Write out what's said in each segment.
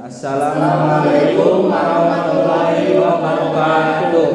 Assalamualaikum warahmatullahi wabarakatuh.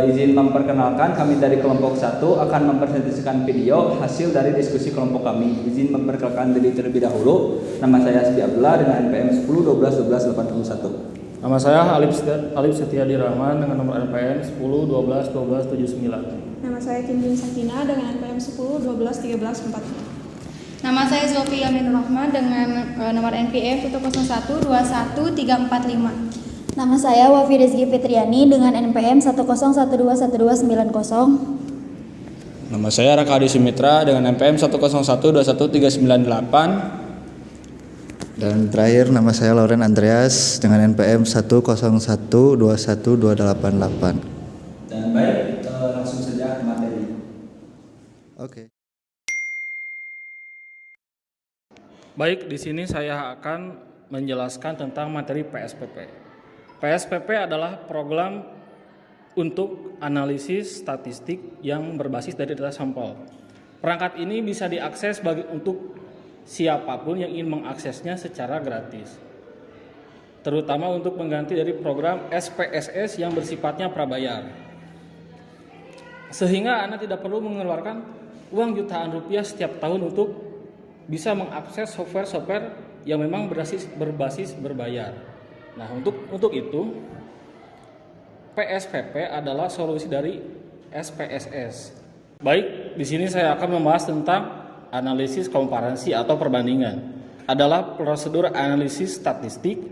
Izin memperkenalkan, kami dari kelompok 1 akan mempresentasikan video hasil dari diskusi kelompok kami. Izin memperkenalkan diri terlebih dahulu. Nama saya Asbi Abdullah dengan NPM 10 12 12 81. Nama saya Alif Setiadi Rahman dengan nomor NPM 10 12 12 79. Nama saya Kim Sakina dengan NPM 10 12 13 44. Nama saya Zulfi Aminur Rahman dengan nomor NPM 101 21 345. Nama saya Wafi Rizky Fitriani dengan NPM 101219290. Nama saya Raka Adi Sumitra dengan NPM 101 21 398. Dan terakhir nama saya Lauren Andreas dengan NPM 101 21 28288. Dan baik, langsung saja ke materi. Oke. Baik, di sini saya akan menjelaskan tentang materi PSPP. PSPP adalah program untuk analisis statistik yang berbasis dari data sampel. Perangkat ini bisa diakses untuk siapapun yang ingin mengaksesnya secara gratis, terutama untuk mengganti dari program SPSS yang bersifatnya prabayar, sehingga Anda tidak perlu mengeluarkan uang jutaan rupiah setiap tahun untuk bisa mengakses software-software yang memang berbasis berbayar. Nah, untuk itu PSPP adalah solusi dari SPSS. Baik, di sini saya akan membahas tentang analisis komparasi atau perbandingan. Adalah prosedur analisis statistik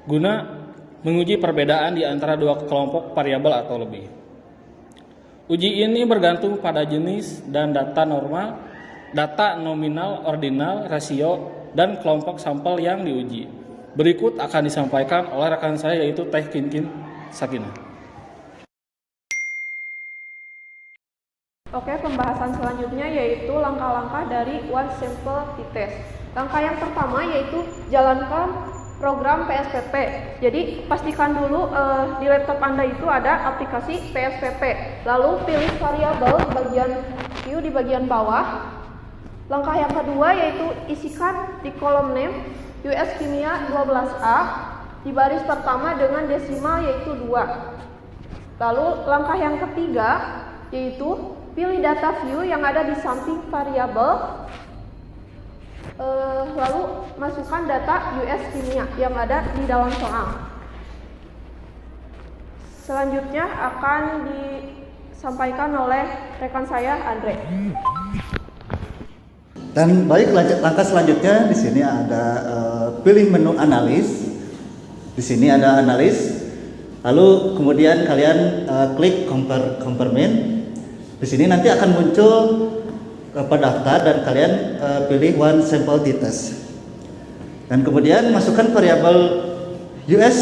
guna menguji perbedaan di antara dua kelompok variabel atau lebih. Uji ini bergantung pada jenis dan data normal, data nominal, ordinal, rasio, dan kelompok sampel yang diuji. Berikut akan disampaikan oleh rekan saya yaitu Teh Kim Sakina. Oke, pembahasan selanjutnya yaitu langkah-langkah dari one sample t-test. Langkah yang pertama yaitu jalankan program PSPP. Jadi pastikan dulu di laptop Anda itu ada aplikasi PSPP. Lalu pilih variabel di bagian view di bagian bawah. Langkah yang kedua yaitu isikan di kolom name US Kimia 12A di baris pertama dengan desimal yaitu 2. Lalu langkah yang ketiga yaitu pilih data view yang ada di samping variabel. Lalu masukkan data US Kimia yang ada di dalam soal. Selanjutnya akan disampaikan oleh rekan saya Andre. Dan baik, langkah selanjutnya di sini ada pilih menu analis. Di sini ada analis. Lalu kemudian kalian klik compare main. Di sini nanti akan muncul pendaftar dan kalian pilih one sample t-test. Dan kemudian masukkan variabel US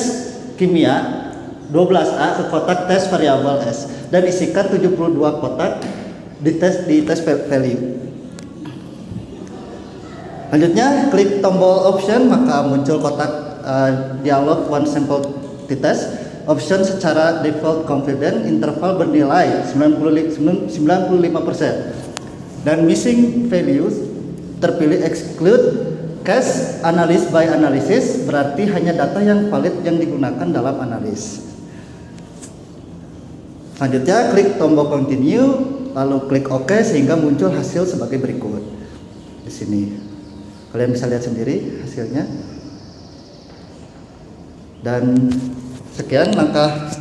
Kimia 12A ke kotak tes variabel S dan isikan 72 kotak di test value. Lanjutnya klik tombol option maka muncul kotak dialog one sample t-test. Option secara default confident interval bernilai 95% dan missing values terpilih exclude case analysis by analysis, berarti hanya data yang valid yang digunakan dalam analis. Selanjutnya klik tombol continue lalu klik OK sehingga muncul hasil sebagai berikut. Di sini kalian bisa lihat sendiri hasilnya. Dan sekian langkah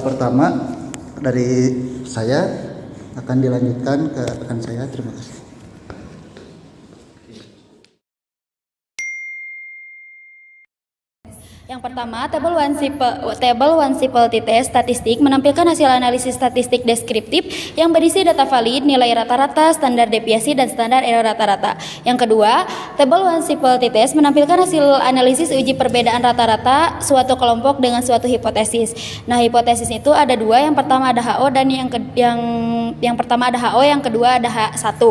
pertama dari saya, akan dilanjutkan ke rekan saya. Terima kasih. Yang pertama, table one simple t-test statistik menampilkan hasil analisis statistik deskriptif yang berisi data valid, nilai rata-rata, standar deviasi, dan standar error rata-rata. Yang kedua, table one simple t-test menampilkan hasil analisis uji perbedaan rata-rata suatu kelompok dengan suatu hipotesis. Nah, hipotesis itu ada dua, yang pertama ada HO dan yang pertama ada HO, yang kedua ada H1.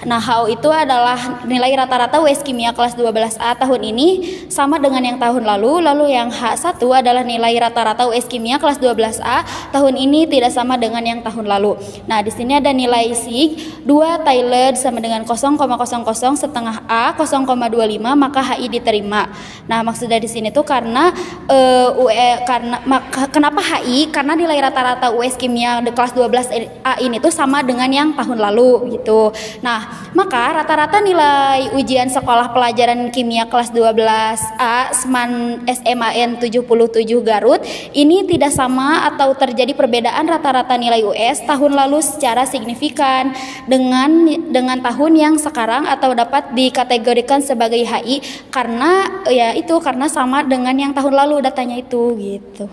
Nah, HO itu adalah nilai rata-rata US Kimia kelas 12A tahun ini sama dengan yang tahun lalu lalu yang H1 adalah nilai rata-rata US Kimia kelas 12A tahun ini tidak sama dengan yang tahun lalu. Nah, di sini ada nilai SIG 2 Tyler sama dengan 0,00 setengah A 0,25 maka HI diterima. Nah, maksud dari sini tuh karena kenapa HI? Karena nilai rata-rata US Kimia di kelas 12A ini tuh sama dengan yang tahun lalu gitu. Nah, maka rata-rata nilai ujian sekolah pelajaran kimia kelas 12A SMAN 77 Garut ini tidak sama atau terjadi perbedaan rata-rata nilai US tahun lalu secara signifikan dengan tahun yang sekarang atau dapat dikategorikan sebagai HI karena sama dengan yang tahun lalu datanya itu gitu.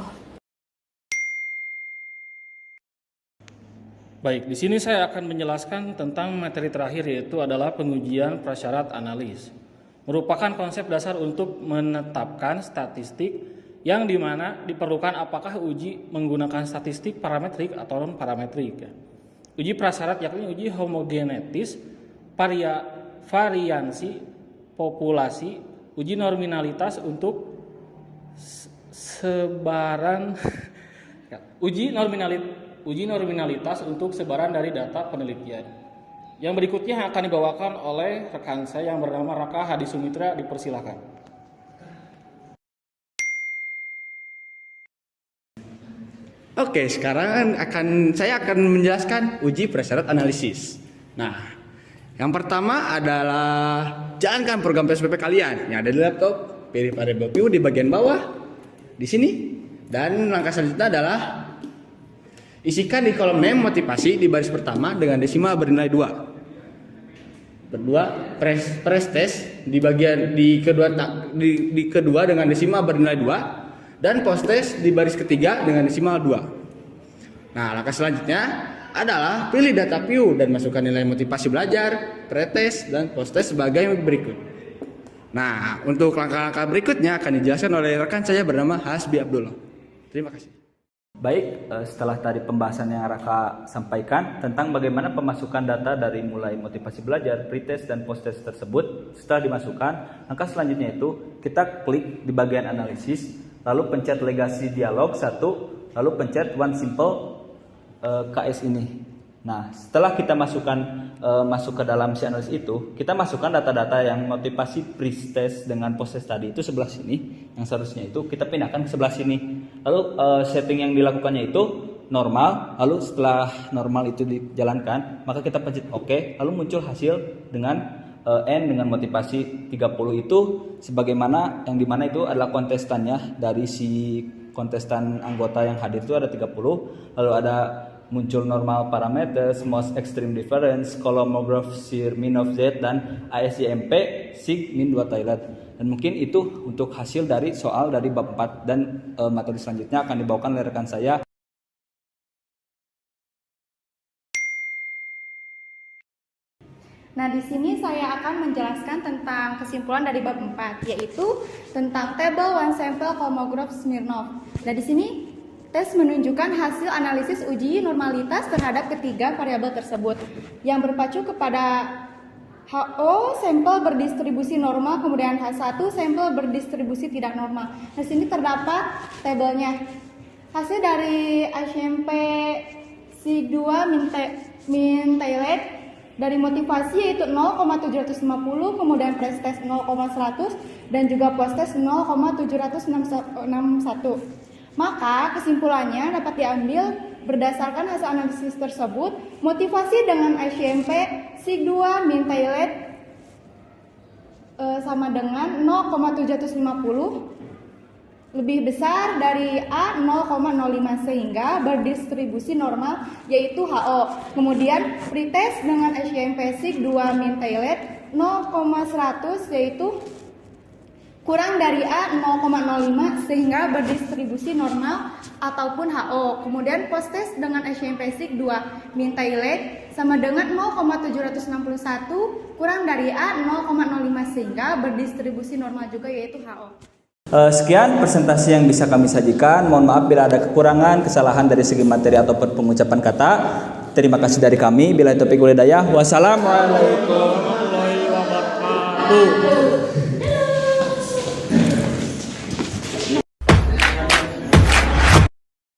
Baik, di sini saya akan menjelaskan tentang materi terakhir yaitu adalah pengujian prasyarat analis. Merupakan konsep dasar untuk menetapkan statistik yang dimana diperlukan apakah uji menggunakan statistik parametrik atau non parametrik. Uji prasyarat yakni uji homogenetis, variansi, populasi, uji nominalitas untuk sebaran uji nominalitas untuk sebaran dari data penelitian. Yang berikutnya akan dibawakan oleh rekan saya yang bernama Raka Hadi Sumitra, dipersilakan. Oke, sekarang saya akan menjelaskan uji prasyarat analisis. Nah, yang pertama adalah jalankan program PSPP kalian yang ada di laptop, pilih variabel Q di bagian bawah di sini, dan langkah selanjutnya adalah isikan di kolom name motivasi di baris pertama dengan desimal bernilai 2. Kedua, press test di kedua dengan desimal bernilai 2 dan post test di baris ketiga dengan desimal 2. Nah, langkah selanjutnya adalah pilih data view dan masukkan nilai motivasi belajar, pretest dan post test sebagai berikut. Nah, untuk langkah-langkah berikutnya akan dijelaskan oleh rekan saya bernama Hasbi Abdullah. Terima kasih. Baik, setelah tadi pembahasan yang Raka sampaikan tentang bagaimana pemasukan data dari mulai motivasi belajar, pretest, dan post-test tersebut, setelah dimasukkan, langkah selanjutnya itu kita klik di bagian analisis, lalu pencet legasi dialog 1, lalu pencet one simple KS ini. Nah, setelah kita masuk ke dalam si analis itu, kita masukkan data-data yang motivasi pre-test dengan post-test tadi itu sebelah sini, yang seharusnya itu kita pindahkan ke sebelah sini. Lalu setting yang dilakukannya itu normal, lalu setelah normal itu dijalankan, maka kita pencet OK, lalu muncul hasil dengan N dengan motivasi 30 itu sebagaimana yang dimana itu adalah kontestannya dari si kontestan anggota yang hadir itu ada 30, lalu ada muncul normal parameters, most extreme difference, kolomograph shear mean of Z, dan ASYMP sig min 2 Tyler. Dan mungkin itu untuk hasil dari soal dari bab 4 dan materi selanjutnya akan dibawakan oleh rekan saya. Nah, di sini saya akan menjelaskan tentang kesimpulan dari bab 4, yaitu tentang table one sample kolomograph Smirnov. Nah, di sini tes menunjukkan hasil analisis uji normalitas terhadap ketiga variabel tersebut yang berpacu kepada HO sampel berdistribusi normal, kemudian H1 sampel berdistribusi tidak normal. Di sini terdapat tabelnya. Hasil dari HMP SIG 2 min Thailand dari motivasi yaitu 0,750, kemudian pretest 0,100 dan juga post-test 0,761. Maka kesimpulannya dapat diambil berdasarkan hasil analisis tersebut, motivasi dengan HMP SIG 2 min Thailand sama dengan 0,750 lebih besar dari A 0,05 sehingga berdistribusi normal yaitu HO. Kemudian pretest dengan HMP SIG 2 min Thailand 0,100 yaitu kurang dari A 0,05 sehingga berdistribusi normal ataupun HO. Kemudian post-test dengan HMP SIG 2 min Thailand sama dengan 0,761 kurang dari A 0,05 sehingga berdistribusi normal juga yaitu HO. Sekian presentasi yang bisa kami sajikan. Mohon maaf bila ada kekurangan, kesalahan dari segi materi ataupun pengucapan kata. Terima kasih dari kami. Billahi taufiq wal hidayah. Wassalamualaikum warahmatullahi wabarakatuh.